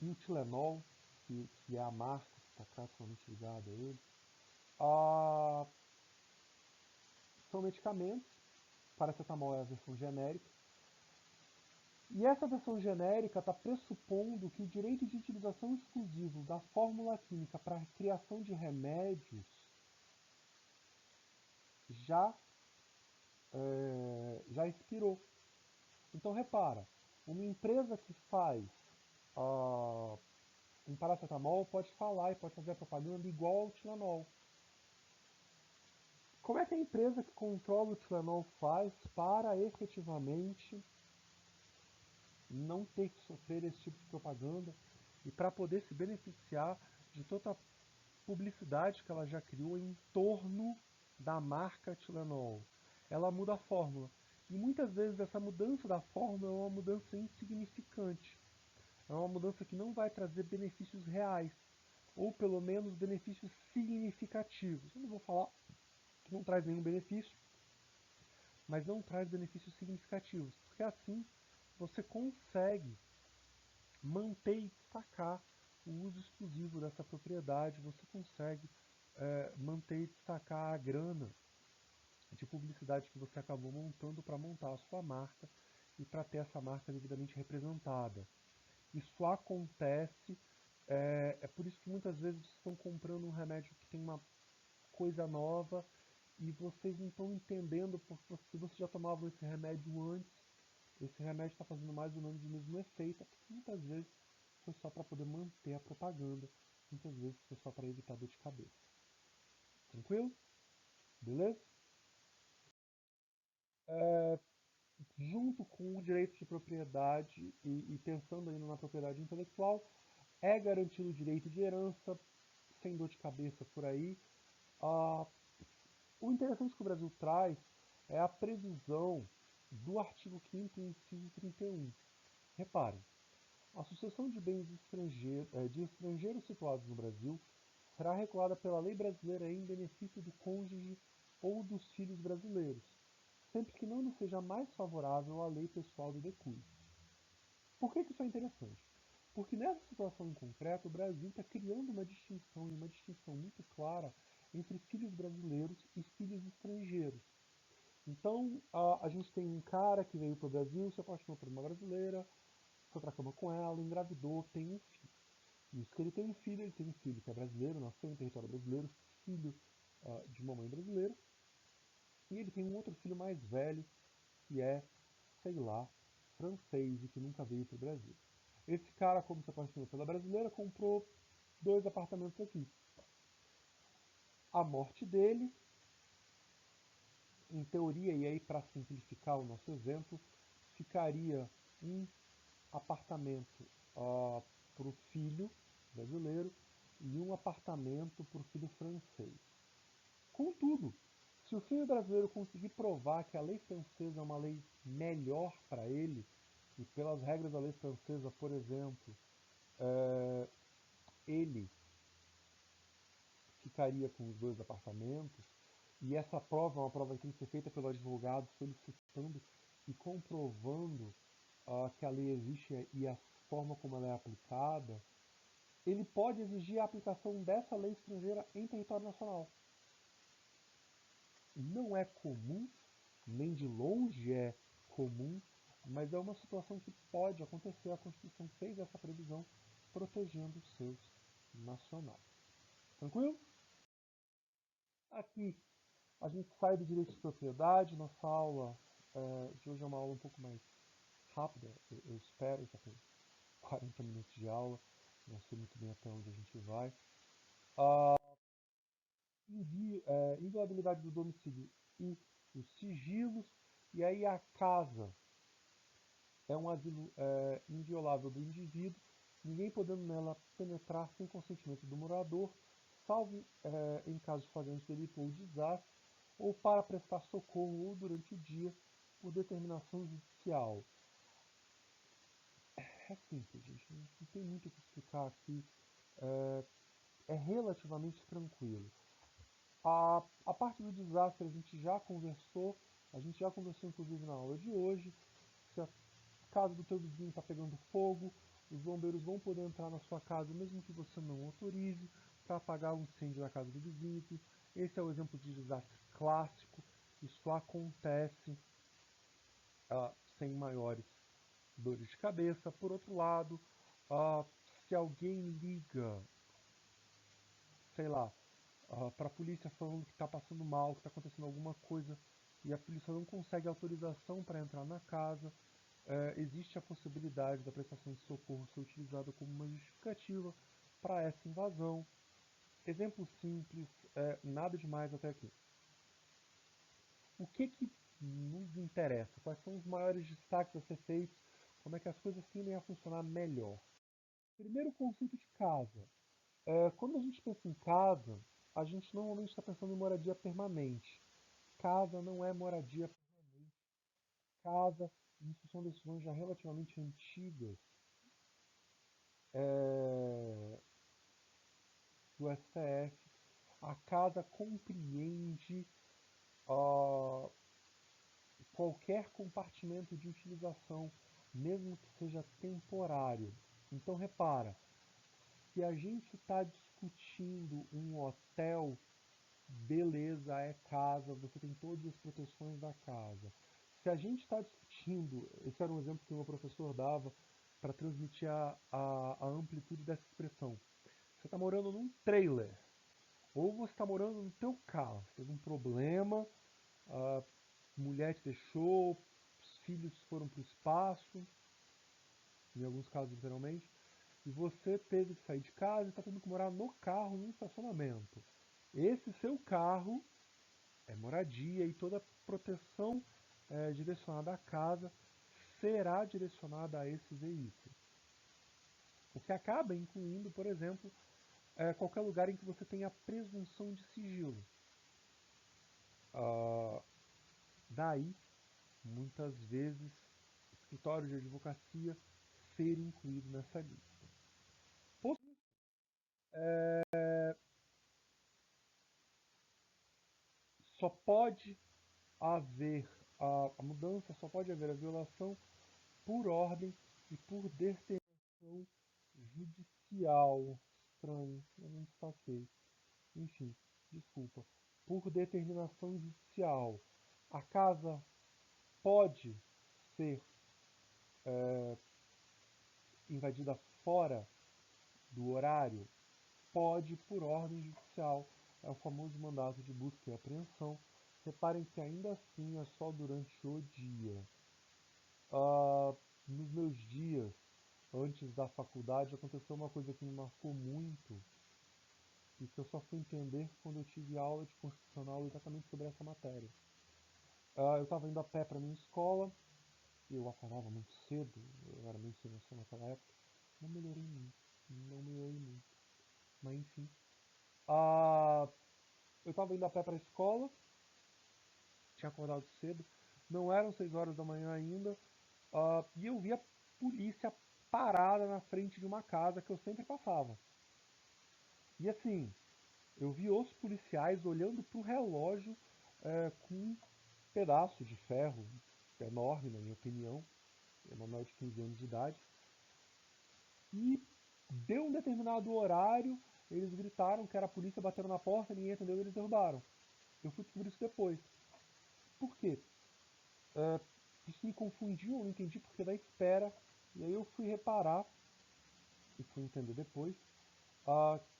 e o Tilenol, que é a marca que está tradicionalmente ligada a ele, ah, são medicamentos. Paracetamol é a versão genérica. E essa versão genérica está pressupondo que o direito de utilização exclusivo da fórmula química para a criação de remédios já, já expirou. Então repara, uma empresa que faz um paracetamol pode falar e pode fazer a propaganda igual ao Tilenol. como é que a empresa que controla o Tilenol faz para efetivamente não ter que sofrer esse tipo de propaganda e para poder se beneficiar de toda a publicidade que ela já criou em torno da marca Tilenol? Ela muda a fórmula. E muitas vezes essa mudança da fórmula é uma mudança insignificante. É uma mudança que não vai trazer benefícios reais, ou pelo menos benefícios significativos. Eu não vou falar que não traz nenhum benefício, mas não traz benefícios significativos, porque assim você consegue manter e destacar o uso exclusivo dessa propriedade, você consegue manter e destacar a grana de publicidade que você acabou montando para montar a sua marca e para ter essa marca devidamente representada. Isso acontece, é por isso que muitas vezes vocês estão comprando um remédio que tem uma coisa nova e vocês não estão entendendo, porque se você já tomava esse remédio antes, esse remédio está fazendo mais ou menos o mesmo efeito, porque muitas vezes foi só para poder manter a propaganda, muitas vezes foi só para evitar dor de cabeça. Tranquilo? Beleza? Junto com o direito de propriedade e pensando ainda na propriedade intelectual, é garantido o direito de herança, sem dor de cabeça por aí. Ah, o interessante que o Brasil traz é a previsão do artigo 5º, inciso 31. Reparem, a sucessão de bens de estrangeiros situados no Brasil será regulada pela lei brasileira em benefício do cônjuge ou dos filhos brasileiros, sempre que não lhe seja mais favorável a lei pessoal do decúbito. Por que isso é interessante? Porque nessa situação em concreto, o Brasil está criando uma distinção, e uma distinção muito clara, entre filhos brasileiros e filhos estrangeiros. Então, a gente tem um cara que veio para o Brasil, se apaixonou por uma brasileira, foi para a cama com ela, engravidou, tem um filho. Isso que ele tem um filho que é brasileiro, nasceu em território brasileiro, filho de uma mãe brasileira, e ele tem um outro filho mais velho, que é, sei lá, francês e que nunca veio para o Brasil. Esse cara, como se apaixonou pela brasileira, comprou 2 apartamentos aqui. A morte dele, em teoria, e aí para simplificar o nosso exemplo, ficaria um apartamento para o filho brasileiro e um apartamento para o filho francês. Contudo, se o filho brasileiro conseguir provar que a lei francesa é uma lei melhor para ele, e pelas regras da lei francesa, por exemplo, ele ficaria com os 2 apartamentos, e essa prova é uma prova que tem que ser feita pelo advogado solicitando e comprovando que a lei existe e a forma como ela é aplicada, ele pode exigir a aplicação dessa lei estrangeira em território nacional. Não é comum, nem de longe é comum, mas é uma situação que pode acontecer. A Constituição fez essa previsão protegendo os seus nacionais. Tranquilo? Aqui a gente sai do direito de propriedade. Nossa aula de hoje é uma aula um pouco mais rápida, eu espero, já tem 40 minutos de aula, não sei muito bem até onde a gente vai. Inviolabilidade do domicílio e os sigilos, e aí a casa é um asilo inviolável do indivíduo, ninguém podendo nela penetrar sem consentimento do morador, salvo em caso de flagrante delito ou desastre, ou para prestar socorro ou durante o dia, por determinação judicial. É simples, gente, não tem muito o que explicar aqui, é relativamente tranquilo. A parte do desastre a gente já conversou inclusive na aula de hoje. Se a casa do teu vizinho está pegando fogo, os bombeiros vão poder entrar na sua casa mesmo que você não autorize para apagar o incêndio da casa do vizinho. Esse é o exemplo de desastre clássico. Isso acontece sem maiores dores de cabeça. Por outro lado, se alguém liga, sei lá, para a polícia falando que está passando mal, que está acontecendo alguma coisa e a polícia não consegue autorização para entrar na casa, existe a possibilidade da prestação de socorro ser utilizada como uma justificativa para essa invasão. Exemplo simples, nada demais até aqui. O que nos interessa? Quais são os maiores destaques a ser feitos? Como é que as coisas tendem a funcionar melhor? Primeiro, o conceito de casa. Quando a gente pensa em casa, a gente normalmente está pensando em moradia permanente. Casa não é moradia permanente. Casa, isso são decisões já relativamente antigas do STF. A casa compreende qualquer compartimento de utilização, mesmo que seja temporário. Então repara, se a gente está discutindo um hotel, beleza, é casa, você tem todas as proteções da casa. Se a gente está discutindo, esse era um exemplo que o meu professor dava para transmitir a amplitude dessa expressão. Você está morando num trailer, ou você está morando no teu carro, você teve um problema, a mulher te deixou, os filhos foram para o espaço, em alguns casos literalmente, e você teve que sair de casa e está tendo que morar no carro, em um estacionamento. Esse seu carro é moradia e toda a proteção direcionada à casa será direcionada a esse veículo. O que acaba incluindo, por exemplo, qualquer lugar em que você tenha presunção de sigilo. Daí, muitas vezes, escritório de advocacia ser incluído nessa lista. Só pode haver a mudança, só pode haver a violação por ordem e por determinação judicial. Estranho, eu não destaquei. Enfim, desculpa. Por determinação judicial. A casa pode ser invadida fora do horário? Pode, por ordem judicial. É o famoso mandato de busca e apreensão. Reparem que ainda assim é só durante o dia. Nos meus dias, antes da faculdade, aconteceu uma coisa que me marcou muito e que eu só fui entender quando eu tive aula de constitucional exatamente sobre essa matéria. Eu estava indo a pé para minha escola, eu acordava muito cedo, eu era meio sem noção naquela época. Não melhorei muito, não melhorei muito. Mas enfim. Eu estava indo a pé para a escola, tinha acordado cedo, não eram 6 horas da manhã ainda, e eu vi a polícia parada na frente de uma casa que eu sempre passava. E assim, eu vi os policiais olhando para o relógio com um pedaço de ferro enorme, na minha opinião, é menor de 15 anos de idade, e deu um determinado horário, eles gritaram que era a polícia, bateram na porta, ninguém entendeu e eles derrubaram. Eu fui descobrir isso depois. Por quê? Isso me confundiu, eu não entendi porque da espera, e aí eu fui reparar, e fui entender depois,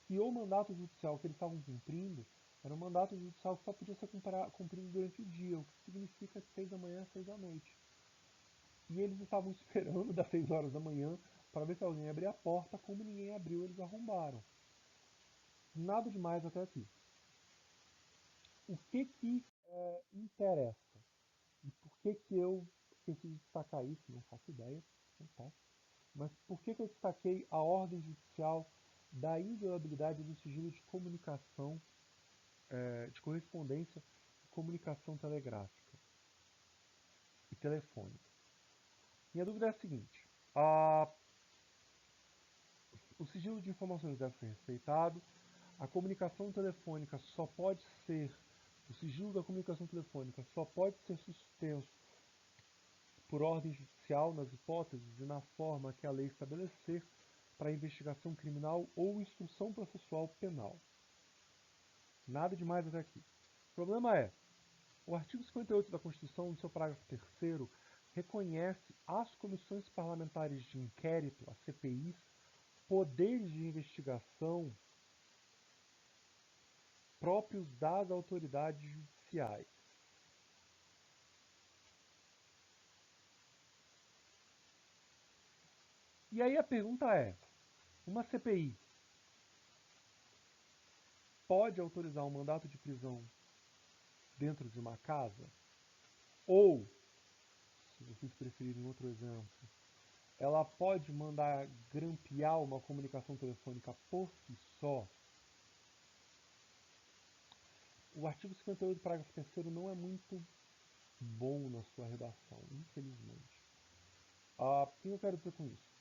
que o mandato judicial que eles estavam cumprindo era um mandato judicial que só podia ser cumprido durante o dia, o que significa de 6 da manhã a 6 da noite. E eles estavam esperando das 6 horas da manhã para ver se alguém abria a porta, como ninguém abriu, eles arrombaram. Nada demais até aqui. O que interessa? E por que eu esqueci de destacar isso? Não faço ideia. Não faço. Mas por que eu destaquei a ordem judicial da inviolabilidade do sigilo de comunicação, de correspondência e comunicação telegráfica e telefônica? Minha dúvida é a seguinte: o sigilo de informações deve ser respeitado, a comunicação telefônica só pode ser, o sigilo da comunicação telefônica só pode ser suspenso por ordem judicial nas hipóteses e na forma que a lei estabelecer para investigação criminal ou instrução processual penal. Nada demais até aqui. O problema é, o artigo 58 da Constituição, no seu parágrafo 3º, reconhece às comissões parlamentares de inquérito, as CPIs, poderes de investigação próprios das autoridades judiciais. E aí a pergunta é, uma CPI pode autorizar um mandato de prisão dentro de uma casa? Ou, se vocês preferirem outro exemplo, ela pode mandar grampear uma comunicação telefônica por si só. O artigo 58, parágrafo 3º, não é muito bom na sua redação, infelizmente. O que eu quero dizer com isso?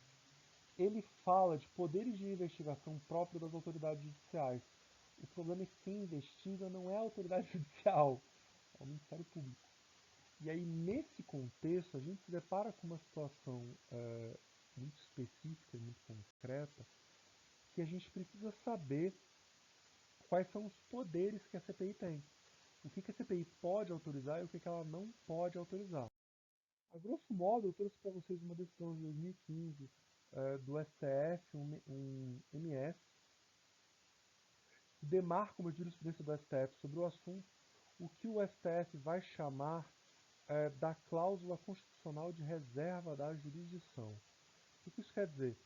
Ele fala de poderes de investigação próprios das autoridades judiciais. O problema é que quem investiga não é a autoridade judicial, é o Ministério Público. E aí, nesse contexto, a gente se depara com uma situação muito específica, muito concreta, que a gente precisa saber quais são os poderes que a CPI tem. O que a CPI pode autorizar e o que ela não pode autorizar. A grosso modo, eu trouxe para vocês uma decisão de 2015 do STF, um MS, que demarca uma jurisprudência do STF sobre o assunto, o que o STF vai chamar da cláusula constitucional de reserva da jurisdição. O que isso quer dizer?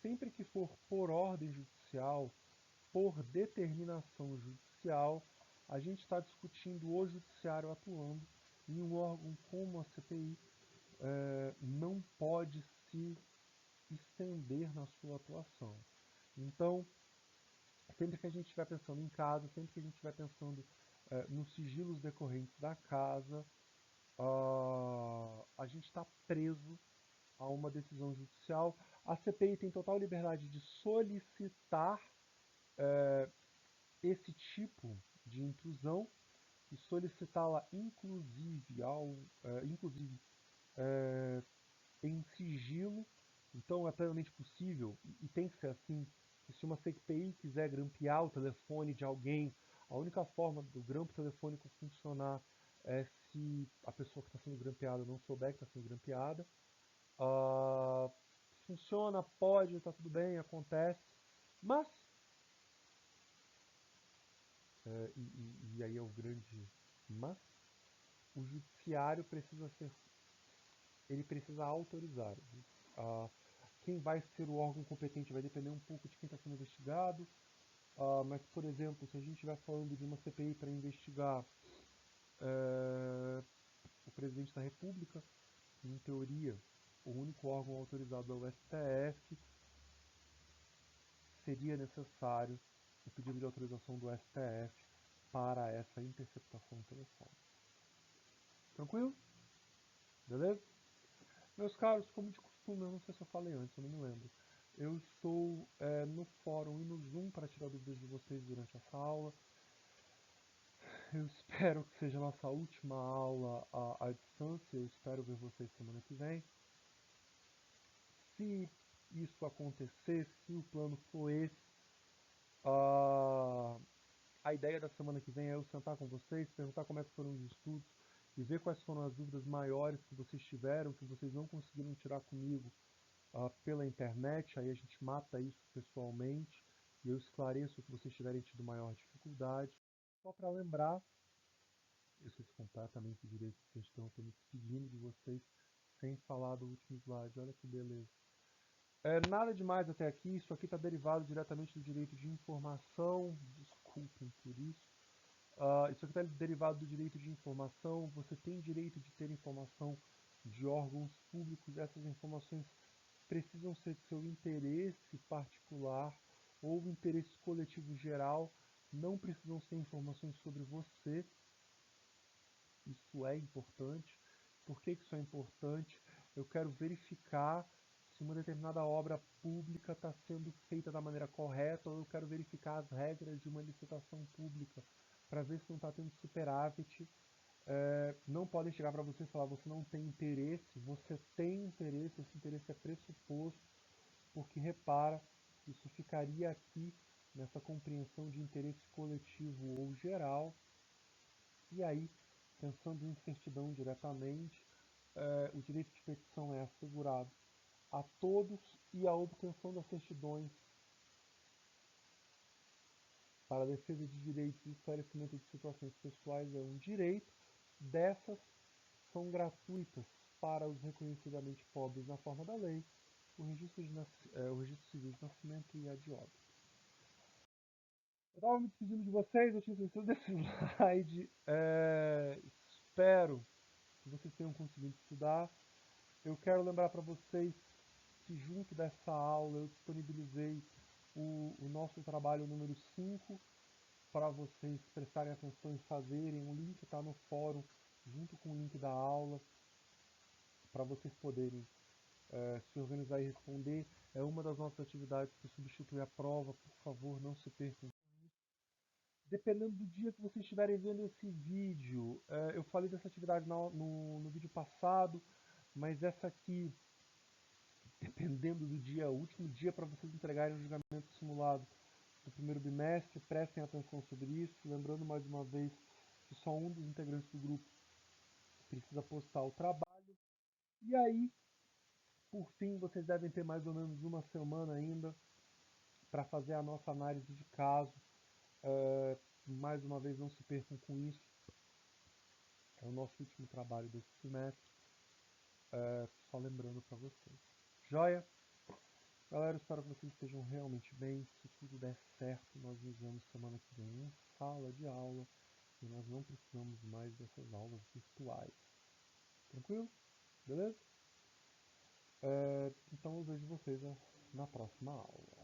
Sempre que for por ordem judicial, por determinação judicial, a gente está discutindo o judiciário atuando e um órgão como a CPI não pode se estender na sua atuação. Então, sempre que a gente estiver pensando em casa, sempre que a gente estiver pensando nos sigilos decorrentes da casa, a gente está preso a uma decisão judicial. A CPI tem total liberdade de solicitar esse tipo de intrusão e solicitá-la inclusive em sigilo. Então é plenamente possível, e tem que ser assim, que se uma CPI quiser grampear o telefone de alguém, a única forma do grampo telefônico funcionar é se a pessoa que está sendo grampeada não souber que está sendo grampeada. Funciona, pode, está tudo bem, acontece, mas, e aí é o grande mas, o judiciário precisa ser, ele precisa autorizar. Quem vai ser o órgão competente vai depender um pouco de quem está sendo investigado, mas, por exemplo, se a gente estiver falando de uma CPI para investigar o presidente da República, em teoria, o único órgão autorizado é o STF, seria necessário o pedido de autorização do STF para essa interceptação telefônica. Tranquilo? Beleza? Meus caros, como de costume, eu não sei se eu falei antes, eu não me lembro. Eu estou no fórum e no Zoom para tirar dúvidas de vocês durante essa aula. Eu espero que seja a nossa última aula à distância. Eu espero ver vocês semana que vem. Se isso acontecer, se o plano for esse, a ideia da semana que vem é eu sentar com vocês, perguntar como é que foram os estudos e ver quais foram as dúvidas maiores que vocês tiveram, que vocês não conseguiram tirar comigo pela internet. Aí a gente mata isso pessoalmente e eu esclareço o que vocês tiverem tido maior dificuldade. Só para lembrar, eu esqueci completamente direito de questão, estou me despedindo de vocês sem falar do último slide. Olha que beleza. Nada demais até aqui, isso aqui está derivado diretamente do direito de informação, desculpem por isso. Isso aqui está derivado do direito de informação, você tem direito de ter informação de órgãos públicos, essas informações precisam ser de seu interesse particular ou interesse coletivo geral, não precisam ser informações sobre você. Isso é importante. Por que isso é importante? Eu quero verificar se uma determinada obra pública está sendo feita da maneira correta, ou eu quero verificar as regras de uma licitação pública para ver se não está tendo superávit. Não podem chegar para você e falar: você não tem interesse. Você tem interesse, esse interesse é pressuposto, porque repara, isso ficaria aqui nessa compreensão de interesse coletivo ou geral. E aí, pensando em certidão diretamente, o direito de petição é assegurado a todos, e a obtenção das certidões para a defesa de direitos e esclarecimento de situações pessoais é um direito. Dessas são gratuitas para os reconhecidamente pobres na forma da lei, o registro civil de nascimento e a de óbito. Eu estava me despedindo de vocês, eu tinha esquecido desse slide. Espero que vocês tenham conseguido estudar. Eu quero lembrar para vocês que junto dessa aula eu disponibilizei o nosso trabalho número 5 para vocês prestarem atenção e fazerem. O link está no fórum, junto com o link da aula, para vocês poderem se organizar e responder. É uma das nossas atividades que substitui a prova. Por favor, não se percam. Dependendo do dia que vocês estiverem vendo esse vídeo, eu falei dessa atividade no vídeo passado, mas essa aqui, dependendo do dia, o último dia para vocês entregarem o julgamento simulado do primeiro bimestre, prestem atenção sobre isso. Lembrando mais uma vez que só um dos integrantes do grupo precisa postar o trabalho. E aí, por fim, vocês devem ter mais ou menos uma semana ainda para fazer a nossa análise de caso. Mais uma vez, não se percam com isso. É o nosso último trabalho desse semestre. Só lembrando para vocês. Joia? Galera, espero que vocês estejam realmente bem. Se tudo der certo, nós nos vemos semana que vem em sala de aula. E nós não precisamos mais dessas aulas virtuais. Tranquilo? Beleza? Então eu vejo vocês na próxima aula.